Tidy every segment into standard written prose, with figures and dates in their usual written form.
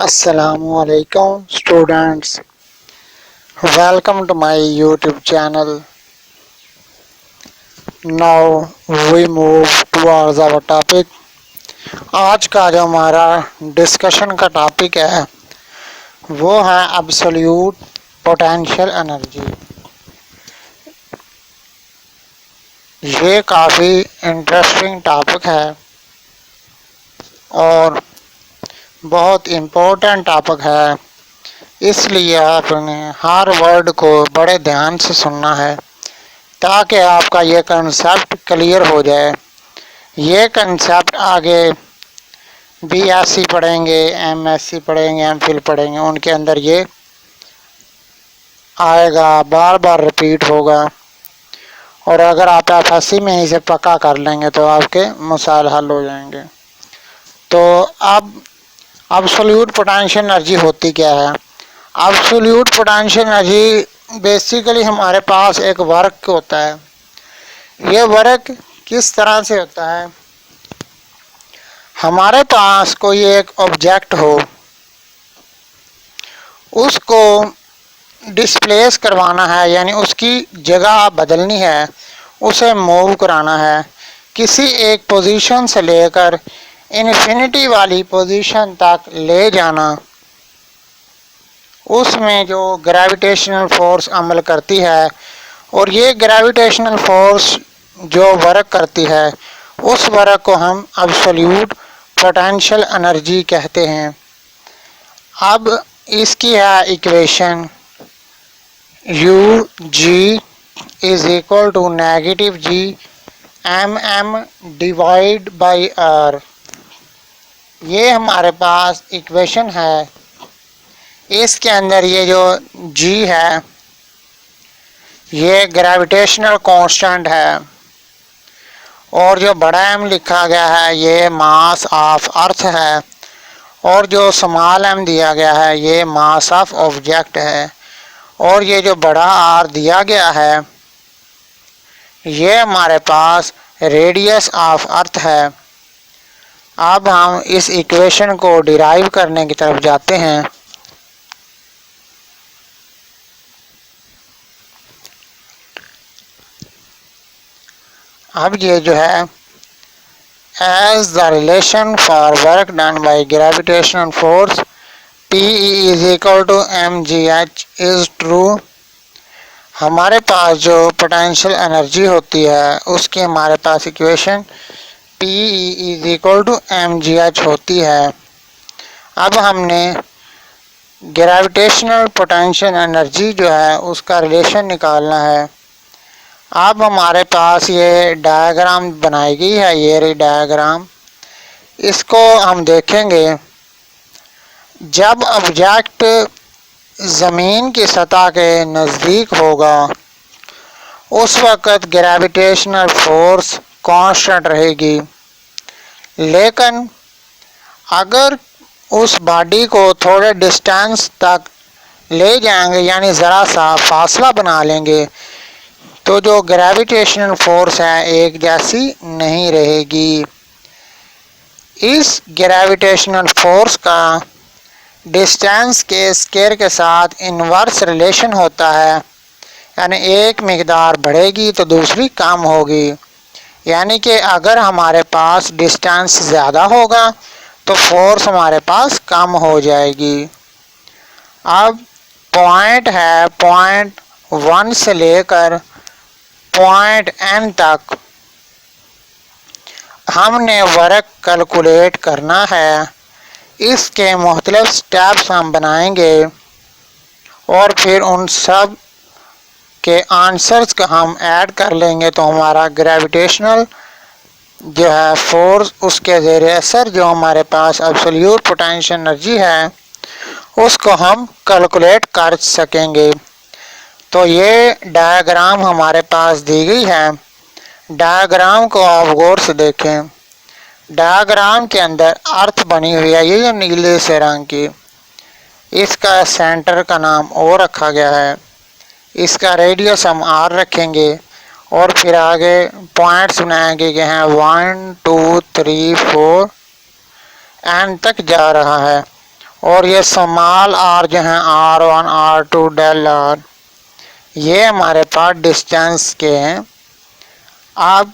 Assalamualaikum students, welcome to my YouTube channel. Now we move towards our topic. आज का जो हमारा discussion का टॉपिक है वो है एब्सोल्यूट पोटेंशियल एनर्जी। ये काफ़ी इंटरेस्टिंग टॉपिक है और बहुत इम्पोर्टेंट टॉपिक है, इसलिए आपने हर वर्ड को बड़े ध्यान से सुनना है ताकि आपका ये कंसेप्ट क्लियर हो जाए। ये कंसेप्ट आगे बीएससी पढ़ेंगे, एमएससी पढ़ेंगे, एमफिल पढ़ेंगे, उनके अंदर ये आएगा, बार बार रिपीट होगा। और अगर आप एफएससी में इसे पक्का कर लेंगे तो आपके मसाइल हल हो जाएंगे। तो अब एब्सोल्यूट पोटेंशियल एनर्जी होती क्या है? एब्सोल्यूट पोटेंशियल एनर्जी बेसिकली हमारे पास एक वर्क होता है। ये वर्क किस तरह से होता है? हमारे पास कोई एक ऑब्जेक्ट हो, उसको डिस्प्लेस करवाना है, यानी उसकी जगह बदलनी है, उसे मूव कराना है किसी एक पोजीशन से लेकर इन्फिनिटी वाली पोजीशन तक ले जाना। उसमें जो ग्रेविटेशनल फोर्स अमल करती है और ये ग्रेविटेशनल फोर्स जो वर्क करती है उस वर्क को हम एब्सोल्यूट पोटेंशियल एनर्जी कहते हैं। अब इसकी है equation UG is equal to negative G MM divide by R। ये हमारे पास इक्वेशन है। इसके अंदर ये जो G है ये ग्रेविटेशनल कांस्टेंट है और जो बड़ा M लिखा गया है ये मास ऑफ अर्थ है और जो स्मॉल m दिया गया है ये मास ऑफ ऑब्जेक्ट है और ये जो बड़ा R दिया गया है ये हमारे पास रेडियस ऑफ अर्थ है। अब हम इस इक्वेशन को डिराइव करने की तरफ जाते हैं। अब ये जो है as the relation for work done by gravitational force PE is equal to mgh is true। हमारे पास जो पोटेंशियल एनर्जी होती है उसकी हमारे पास equation PE is equal to mgh होती है। अब हमने ग्रेविटेशनल पोटेंशियल एनर्जी जो है उसका रिलेशन निकालना है। अब हमारे पास ये डायग्राम बनाई गई है, ये रही डायग्राम। इसको हम देखेंगे, जब ऑब्जेक्ट ज़मीन की सतह के नज़दीक होगा उस वक़्त ग्रेविटेशनल फोर्स कांस्टेंट रहेगी, लेकिन अगर उस बॉडी को थोड़े डिस्टेंस तक ले जाएंगे, यानी ज़रा सा फासला बना लेंगे, तो जो ग्रेविटेशनल फोर्स है एक जैसी नहीं रहेगी। इस ग्रेविटेशनल फोर्स का डिस्टेंस के स्केयर के साथ इन्वर्स रिलेशन होता है, यानी एक मिकदार बढ़ेगी तो दूसरी कम होगी। यानी कि अगर हमारे पास डिस्टेंस ज़्यादा होगा तो फोर्स हमारे पास कम हो जाएगी। अब पॉइंट है, पॉइंट 1 से लेकर पॉइंट N तक हमने वर्क कैलकुलेट करना है। इसके मुख्तलिफ स्टेप्स हम बनाएंगे और फिर उन सब के आंसर्स का हम ऐड कर लेंगे तो हमारा ग्रेविटेशनल जो है फोर्स, उसके ज़ेरे असर जो हमारे पास एब्सोल्यूट पोटेंशियल एनर्जी है उसको हम कैलकुलेट कर सकेंगे। तो ये डायग्राम हमारे पास दी गई है। डायग्राम को आप गौर से देखें। डायग्राम के अंदर अर्थ बनी हुई है, ये जो नीले से रंग की, इसका सेंटर का नाम O रखा गया है, इसका रेडियस हम R रखेंगे और फिर आगे पॉइंट्स बनाएंगे गए हैं 1 2 3 4 N तक जा रहा है और ये स्मॉल आर जो है R1 R2 डेल आर, ये हमारे पास डिस्टेंस के हैं। अब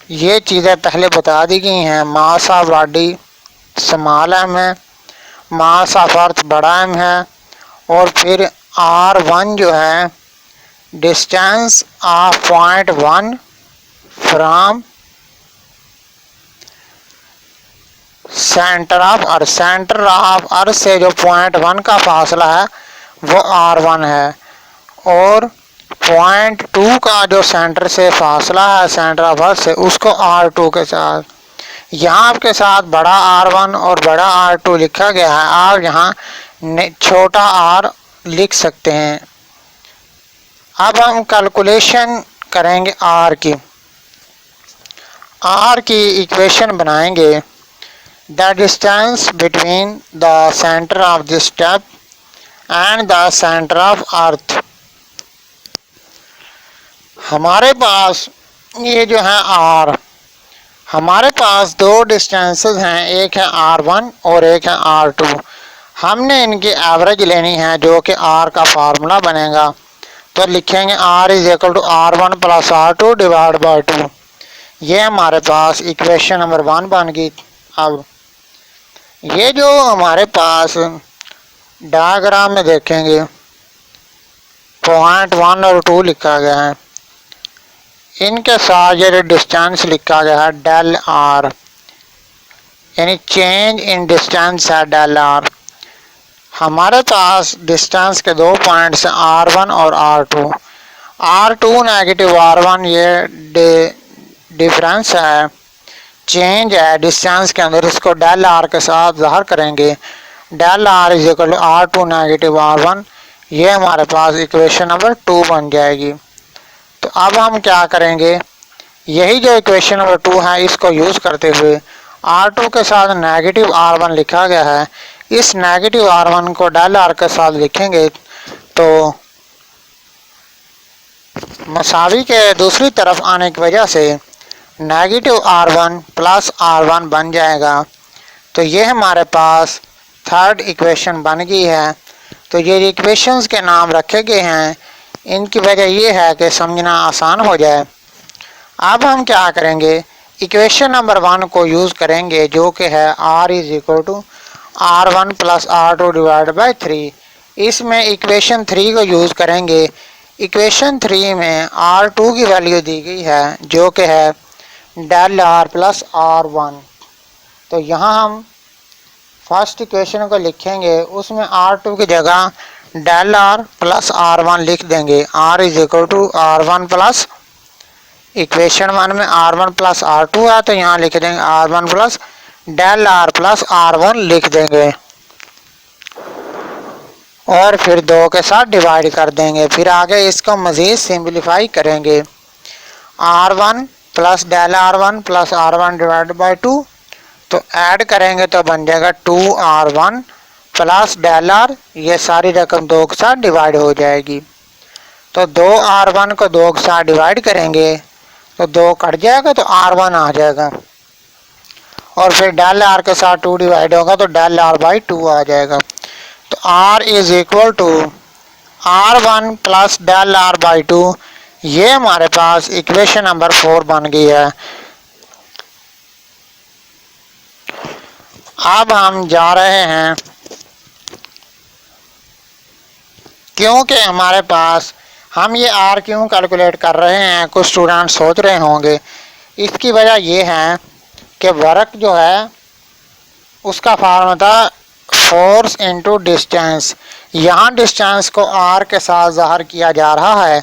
ये चीज़ें पहले बता दी गई हैं। Mass of body small M है, मास ऑफ अर्थ बड़ा एम है, और फिर R1 जो है distance of point 1 from centre of earth, centre of अर्थ से जो पॉइंट 1 का फासला है वो R1 है, और पॉइंट 2 का जो सेंटर से फासला है सेंटर ऑफ अर्थ से उसको R2 के साथ, यहाँ आपके साथ बड़ा R1 और बड़ा R2 लिखा गया है, आप यहाँ छोटा r लिख सकते हैं। अब हम कैलकुलेशन करेंगे r की इक्वेशन बनाएंगे। The distance between the centre of the step and the centre of अर्थ। हमारे पास ये जो है r, हमारे पास दो डिस्टेंसेस हैं, एक है R1 और एक है R2। हमने इनकी एवरेज लेनी है जो कि r का फार्मूला बनेगा। तो लिखेंगे r is equal to R1 plus R2 divide by 2। ये हमारे पास इक्वेशन नंबर 1 बन गई। अब ये जो हमारे पास डायग्राम में देखेंगे पॉइंट 1 और 2 लिखा गया है, इनके साथ ये डिस्टेंस लिखा गया है डेल आर, यानी चेंज इन डिस्टेंस है डेल आर। हमारे पास डिस्टेंस के दो पॉइंट्स हैं R1 और R2। R2 नेगेटिव R1 ये डिफरेंस है, चेंज है डिस्टेंस के अंदर, इसको डेल आर के साथ ज़ाहिर करेंगे। Del R is equal to R2 negative R1। ये हमारे पास इक्वेशन नंबर 2 बन जाएगी। तो अब हम क्या करेंगे, यही जो इक्वेशन नंबर 2 है इसको यूज़ करते हुए R2 के साथ नेगेटिव R1 लिखा गया है, इस नेगेटिव R1 को डेल आर के साथ लिखेंगे तो मसावी के दूसरी तरफ आने की वजह से नेगेटिव R1 प्लस R1 बन जाएगा। तो ये हमारे पास थर्ड इक्वेशन बन गई है। तो ये इक्वेशंस के नाम रखे गए हैं, इनकी वजह ये है कि समझना आसान हो जाए। अब हम क्या करेंगे, इक्वेशन नंबर 1 को यूज़ करेंगे जो कि है r is equal to R1 plus R2 divide by 3। इसमें इक्वेशन 3 को यूज़ करेंगे। इक्वेशन 3 में R2 की वैल्यू दी गई है जो कि है डेल आर प्लस R1। तो यहाँ हम फर्स्ट इक्वेशन को लिखेंगे, उसमें R2 की जगह डेल आर प्लस R1 लिख देंगे। r is equal to R1 plus, equation 1 में R1 प्लस R2 है तो यहाँ लिख देंगे R1 plus del are plus R1 लिख देंगे, और फिर 2 के साथ डिवाइड कर देंगे। फिर आगे इसको मज़ीद सिंप्लीफाई करेंगे। R1 plus del R1 plus R1 divide by 2, तो ऐड करेंगे तो बन जाएगा 2R1 प्लस डेल आर, ये सारी रकम 2 के साथ डिवाइड हो जाएगी। तो 2R1 को 2 के साथ डिवाइड करेंगे तो 2 कट जाएगा तो R1 आ जाएगा, और फिर डेल आर के साथ 2 डिवाइड होगा तो डेल आर बाई 2 आ जाएगा। तो r is equal to R1 plus del R by 2। ये हमारे पास इक्वेशन नंबर 4 बन गई है। अब हम जा रहे हैं, क्योंकि हमारे पास हम ये r क्यों कैलकुलेट कर रहे हैं, कुछ स्टूडेंट सोच रहे होंगे। इसकी वजह ये है कि वर्क जो है उसका फार्मूला था फोर्स इनटू डिस्टेंस। यहाँ डिस्टेंस को r के साथ ज़ाहिर किया जा रहा है।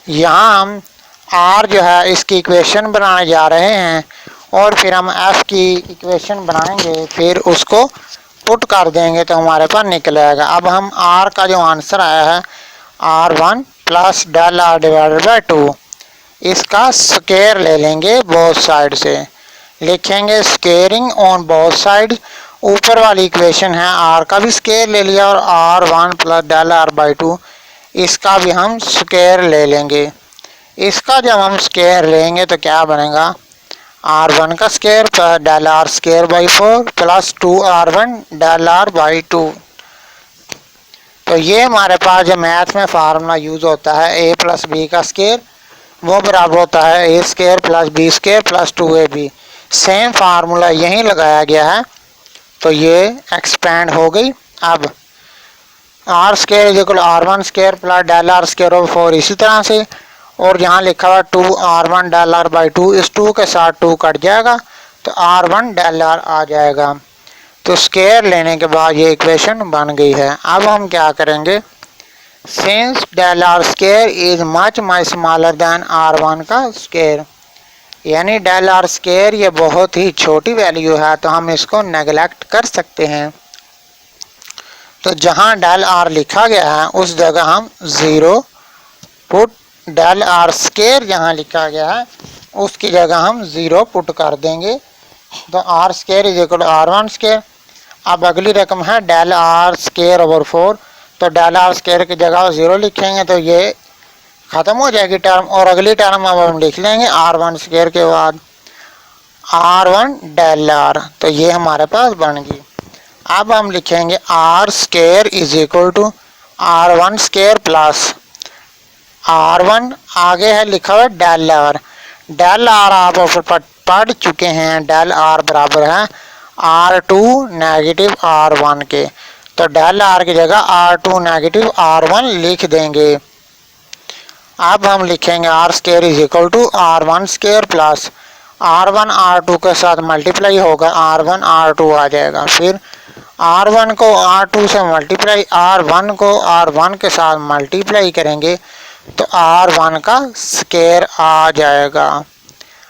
यहाँ हम r जो है इसकी इक्वेशन बनाने जा रहे हैं, और फिर हम f की इक्वेशन बनाएंगे, फिर उसको पुट कर देंगे तो हमारे पास निकल आएगा। अब हम r का जो आंसर आया है R1 plus del R divided by 2, इसका स्क्वायर ले लेंगे बोथ साइड से, लिखेंगे स्क्वेयरिंग ऑन बोथ साइड। ऊपर वाली इक्वेशन है r का भी स्क्वायर ले लिया, और R1 plus del R by 2 इसका भी हम स्क्वायर ले लेंगे। इसका जब हम स्क्वायर लेंगे तो क्या बनेगा, R1 का square del R square by 4 plus 2R1 del R by 2। तो ये हमारे पास जो मैथ में फार्मूला यूज होता है a प्लस बी का स्क्वायर वो बराबर होता है a square plus B square plus 2ab। Same formula यहीं लगाया गया है तो ये एक्सपेंड हो गई। अब R square is equal R1 square plus del R square over 4 इसी तरह से, और यहाँ लिखा हुआ 2R1 डेल आर बाई 2, इस 2 के साथ 2 कट जाएगा तो R1 डेल आर आ जाएगा। तो स्क्वायर लेने के बाद ये इक्वेशन बन गई है। अब हम क्या करेंगे, since del R square is much smaller than R1 का स्क्वायर, यानी डेल आर स्क्वायर ये बहुत ही छोटी वैल्यू है तो हम इसको नेगलेक्ट कर सकते हैं। तो जहाँ डेल आर लिखा गया है उस जगह हम 0 पुट, डेल आर स्क्वायर जहाँ लिखा गया है उसकी जगह हम 0 पुट कर देंगे। तो R square is equal R1 square. अब अगली रकम है डेल आर स्क्वायर ओवर 4, तो डेल आर स्क्वायर की जगह 0 लिखेंगे तो ये ख़त्म हो जाएगी टर्म, और अगली टर्म अब हम लिख लेंगे R1 स्क्वायर के बाद R1 डेल आर, तो ये हमारे पास बन गई। अब हम लिखेंगे R square is equal to R1 square plus R1 आगे है लिखा हुआ डेल आर। डेल आर आप पढ़ चुके हैं, डेल आर बराबर है R2 नेगेटिव R1 के, तो डेल आर की जगह R2 नेगेटिव R1 लिख देंगे। अब हम लिखेंगे R square is equal to R1 square plus R1 R2 के साथ मल्टीप्लाई होगा, R1 R2 आ जाएगा। फिर R1 को R2 से मल्टीप्लाई, R1 को R1 के साथ मल्टीप्लाई करेंगे तो R1 का स्क्वायर आ जाएगा।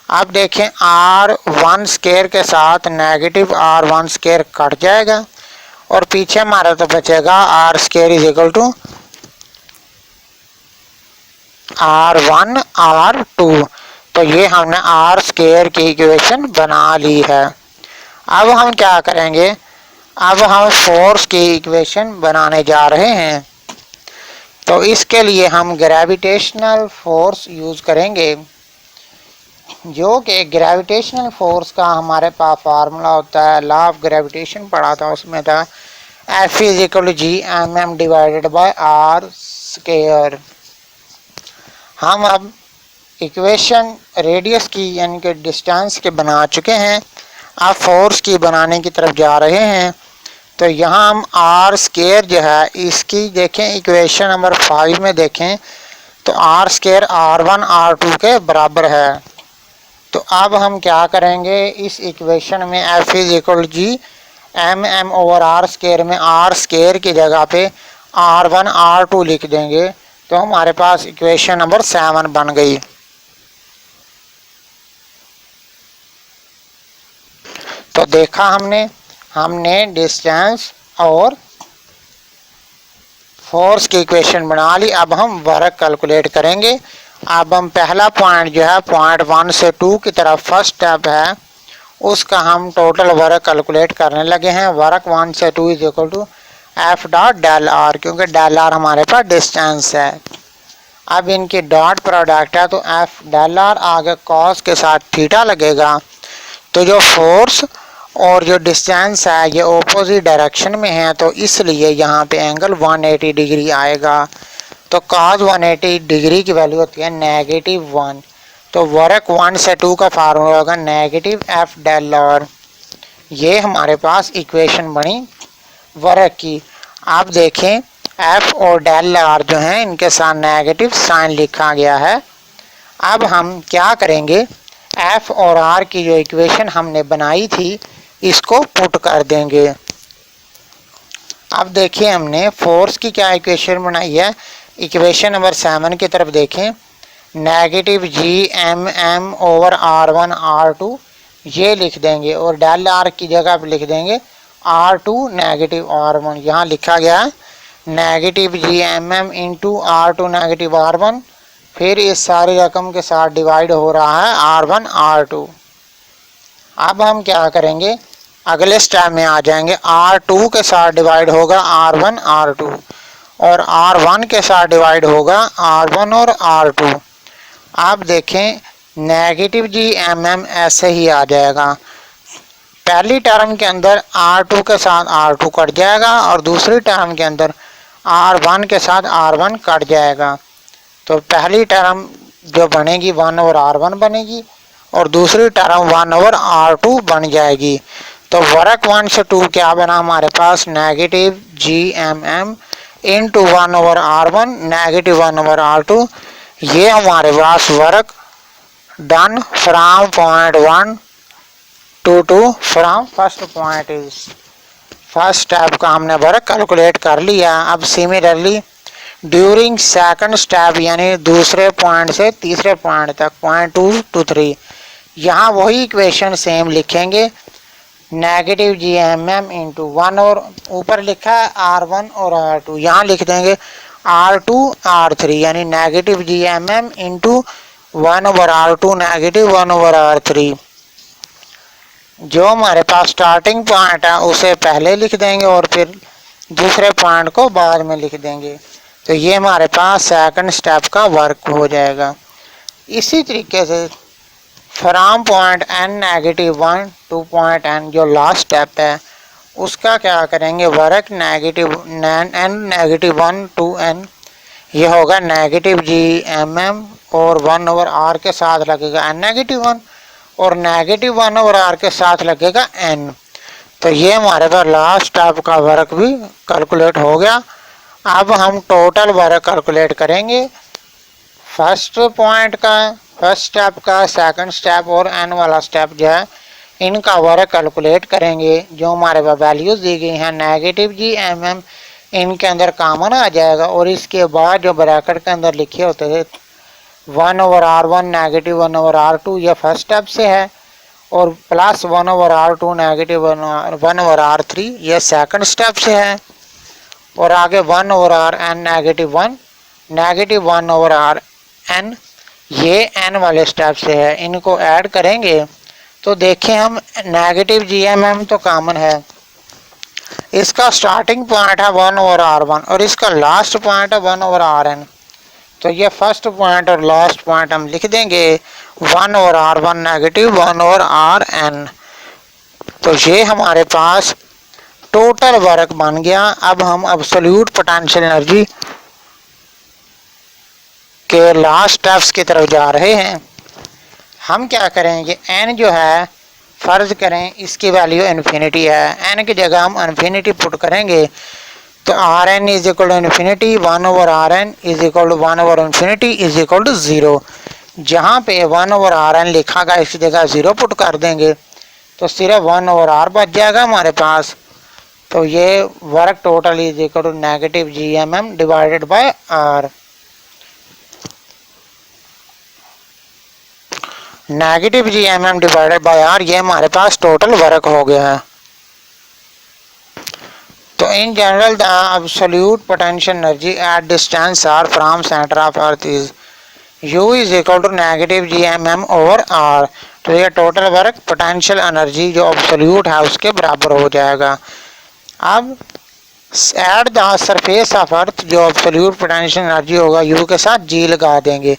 अब देखें R1 स्क्वायर के साथ नेगेटिव R1 स्क्वायर कट जाएगा और पीछे हमारा तो बचेगा R square is equal to R1 R2। तो ये हमने आर स्क्वायर की इक्वेशन बना ली है। अब हम क्या करेंगे, अब हम फोर्स की इक्वेशन बनाने जा रहे हैं। तो इसके लिए हम ग्रेविटेशनल फोर्स यूज करेंगे, जो कि ग्रेविटेशनल फोर्स का हमारे पास फार्मूला होता है, लॉ ऑफ ग्रेविटेशन पढ़ा था उसमें था F is equal to G M M divided by R square. हम अब इक्वेशन रेडियस की यानी कि डिस्टेंस के बना चुके हैं, अब फोर्स की बनाने की तरफ जा रहे हैं। तो यहाँ हम आर स्क्वायर जो है इसकी देखें इक्वेशन नंबर 5 में देखें तो आर स्क्वायर R1 R2 के बराबर है। तो अब हम क्या करेंगे, इस इक्वेशन में F is equal G M M over R square में आर स्क्वायर की जगह पे R1 R2 लिख देंगे तो हमारे पास इक्वेशन नंबर 7 बन गई। तो देखा हमने डिस्टेंस और फोर्स की इक्वेशन बना ली। अब हम वर्क कैलकुलेट करेंगे। अब हम पहला पॉइंट जो है पॉइंट 1 से 2 की तरफ फर्स्ट स्टेप है उसका हम टोटल वर्क कैलकुलेट करने लगे हैं। वर्क 1 से 2 is equal to F dot del R, क्योंकि डेल आर हमारे पास डिस्टेंस है। अब इनकी डॉट प्रोडक्ट है तो एफ डेल आर आगे कॉस के साथ थीटा लगेगा। तो जो फोर्स और जो डिस्टेंस है ये ऑपोजिट डायरेक्शन में है तो इसलिए यहाँ पे एंगल 180 डिग्री आएगा। तो cos 180 डिग्री की वैल्यू होती है -1। तो वर्क 1 से 2 का फार्मूला होगा नेगेटिव एफ डेल आर। ये हमारे पास इक्वेशन बनी वर्क की। आप देखें एफ और डेल आर जो हैं इनके साथ नेगेटिव साइन लिखा गया है। अब हम क्या करेंगे, एफ और आर की जो इक्वेशन हमने बनाई थी इसको पुट कर देंगे। अब देखिए हमने फोर्स की क्या इक्वेशन बनाई है, इक्वेशन नंबर 7 की तरफ देखें, negative G M M over R1 R2 ये लिख देंगे और डेल आर की जगह पे लिख देंगे R2 नेगेटिव R1। यहाँ लिखा गया है negative G M M into R2 negative R1, फिर इस सारी रकम के साथ डिवाइड हो रहा है R1 R2। अब हम क्या करेंगे, अगले स्टेप में आ जाएंगे, R2 के साथ डिवाइड होगा R1 R2 और R1 के साथ डिवाइड होगा R1 और R2। आप देखें नेगेटिव जी एम एम ऐसे ही आ जाएगा। पहली टर्म के अंदर R2 के साथ R2 कट जाएगा और दूसरी टर्म के अंदर R1 के साथ R1 कट जाएगा। तो पहली टर्म जो बनेगी 1 ओवर R1 बनेगी और दूसरी टर्म 1 ओवर R2 बन जाएगी। तो वर्क 1 से 2 क्या बना हमारे पास, negative G M M into 1 over R1 negative 1 over R2। ये हमारे पास work done from point 1 to 2 from first point is. First step का हमने वर्क कैलकुलेट कर लिया। अब सिमिलरली ड्यूरिंग सेकंड स्टेप यानी दूसरे पॉइंट से तीसरे पॉइंट तक, पॉइंट 2 to 3, यहाँ वही इक्वेशन सेम लिखेंगे। Negative G M M into 1 और ऊपर लिखा है R1 और R2, यहाँ लिख देंगे R2 R3 यानी negative G M M into 1 over R2 negative 1 over R3। जो हमारे पास स्टार्टिंग पॉइंट है उसे पहले लिख देंगे और फिर दूसरे पॉइंट को बाद में लिख देंगे। तो ये हमारे पास सेकंड स्टेप का वर्क हो जाएगा। इसी तरीके से from point n negative 1 to point n जो लास्ट स्टेप है उसका क्या करेंगे, work negative n negative 1 to n, ये होगा नेगेटिव जी एम एम और 1 ओवर r के साथ लगेगा n नेगेटिव 1 और नेगेटिव 1 ओवर r के साथ लगेगा n। तो ये हमारे पास लास्ट स्टेप का वर्क भी कैलकुलेट हो गया। अब हम टोटल वर्क कैलकुलेट करेंगे फर्स्ट पॉइंट का, फर्स्ट स्टेप का, सेकंड स्टेप और n वाला स्टेप जो है इनका वर्क कैलकुलेट करेंगे। जो हमारे पास वैल्यूज़ दी गई हैं नेगेटिव जी एम एम इनके अंदर कॉमन आ जाएगा और इसके बाद जो ब्रैकेट के अंदर लिखे होते थे 1 over R1 negative 1 over R2 ये फर्स्ट स्टेप से है और plus 1 over R2 negative 1 over R3 ये सेकंड स्टेप से है और आगे 1 over Rn negative 1 negative 1 over Rn ये n वाले स्टेप से है। इनको ऐड करेंगे तो देखें हम नेगेटिव जी एम एम तो कॉमन है, इसका स्टार्टिंग पॉइंट है 1 ओवर R1 और इसका लास्ट पॉइंट है 1 ओवर Rn। तो ये फर्स्ट पॉइंट और लास्ट पॉइंट हम लिख देंगे 1 over R1 negative 1 over Rn। तो ये हमारे पास टोटल वर्क बन गया। अब हम एब्सोल्यूट पोटेंशियल एनर्जी के लास्ट स्टेप्स की तरफ जा रहे हैं। हम क्या करेंगे, n जो है फर्ज करें इसकी वैल्यू इन्फिनिटी है, n की जगह हम इन्फिनिटी पुट करेंगे तो Rn is equal to infinity 1 over Rn is equal to 1 over infinity is equal to 0। जहाँ पे 1 ओवर Rn लिखा गया इसकी जगह 0 पुट कर देंगे तो सिर्फ 1 ओवर R बच जाएगा हमारे पास। तो ये work total is equal to negative G M M divided by R। Negative G M M divided by R ये हमारे पास टोटल वर्क हो गया है। तो in general the absolute potential energy at distance R from centre of earth is U is equal to negative G M M over R। तो ये total work potential energy जो absolute है उसके बराबर हो जाएगा। अब at the surface of earth जो एब्सोल्यूट पोटेंशियल एनर्जी होगा U के साथ G लगा देंगे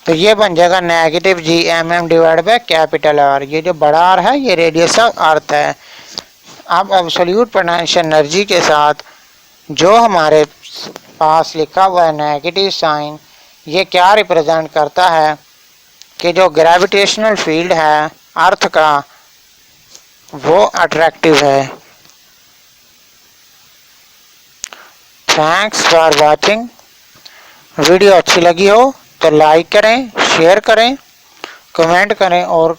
तो ये बन जाएगा negative G M M divide by capital R। ये जो बड़ा R है ये रेडियस ऑफ अर्थ है। अब एब्सोल्यूट पोटेंशियल एनर्जी के साथ जो हमारे पास लिखा हुआ है नेगेटिव साइन, ये क्या रिप्रेजेंट करता है कि जो ग्रेविटेशनल फील्ड है अर्थ का वो अट्रैक्टिव है। Thanks for watching. वीडियो अच्छी लगी हो तो लाइक करें, शेयर करें, कमेंट करें और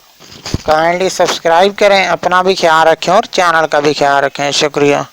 काइंडली सब्सक्राइब करें। अपना भी ख्याल रखें और चैनल का भी ख्याल रखें। शुक्रिया।